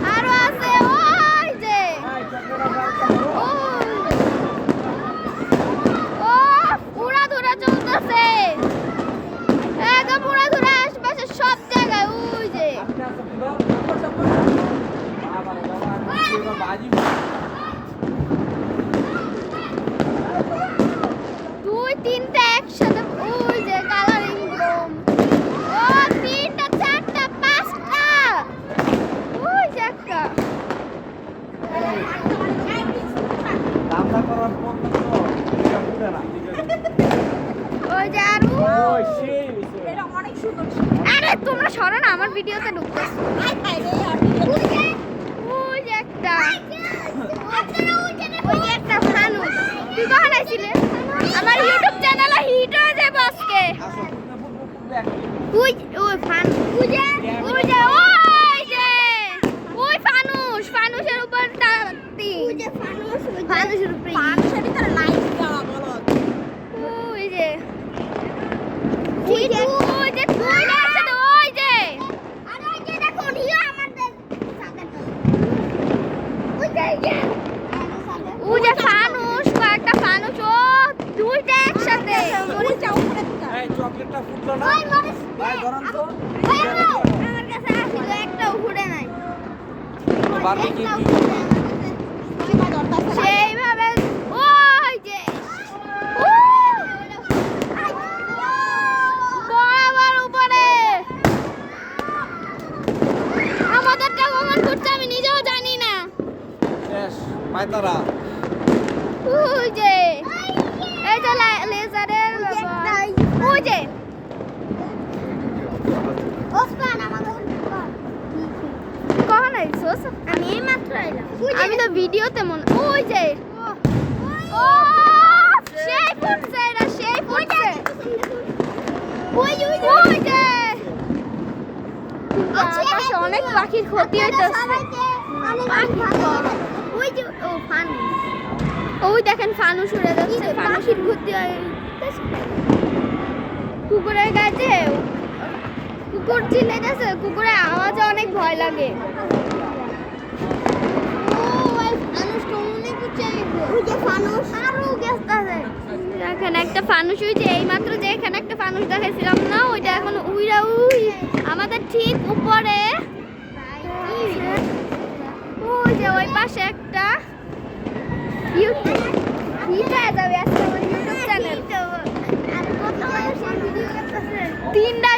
আরো আছে ওই যে ও পুরা ধরা চলতেছে একদম পুরা ধরা আশপাশে সব জায়গায় ওই যে দুই তিনটা একসাথে ওই যে কালারিং রুম ও তিনটা চারটা পাঁচটা ওই যে একটা ওই যে আর আরে তোমরা সরো না আমার ভিডিওতে ঢুকতেছো ওই যে একটা ওই যে একটা ফানুস তুই কখন আইছিলে আমার ইউটিউব চ্যানেলে হিট হয়ে যাবে আজকে ওই ওই ফান ওই যে ওই যে ওই যে ওই ফানুস ফানুসের উপর তাতি ওই যে ফানুসের উপরে ফানুসের ভিতরে লাইট দেওয়া বলো ওই যে ওই যে ওই যে তুই আছে ওই যে আর ওই যে দেখো নিও আমাদের ওই যে ওই যে ফানুস কয়েকটা ফানুস ও দুইটা একসাথে মরিচটা উপরে দিতা এই চকলেটটা ফুটলো না ভাই ধরুন তো আমার কাছে আসলে একটা উপরে নাই বারবি কি সেইভাবে ওই যে বরাবর উপরে আমাদেরটা কখন করছে আমি নিজেও জানি না পায়তারা ওই যে এই যে লেজারের ওই যে ওসমান আমাদের কখন আইছস আমি এই মাত্র আইলাম আমি তো ভিডিওতে মনে ওই যে ও সেই ফুটছে এটা সেই ফুটছে ওই ওই ওই যে আকাশে অনেক পাখির ক্ষতি হইতেছে ওই যে ও ফানুস ওই দেখেন ফানুস উড়ে যাচ্ছে পাখির ক্ষতি হয় কুকুরের কাছে কুকুর চিল্লাইতেছে কুকুরের আওয়াজে অনেক ভয় লাগে দেখেন একটা ফানুস ওই যে এইমাত্র যে এখানে একটা ফানুস দেখাইছিলাম না ওইটা এখন উইরা উই আমাদের ঠিক উপরে ওই যে ওই পাশে একটা তিনটা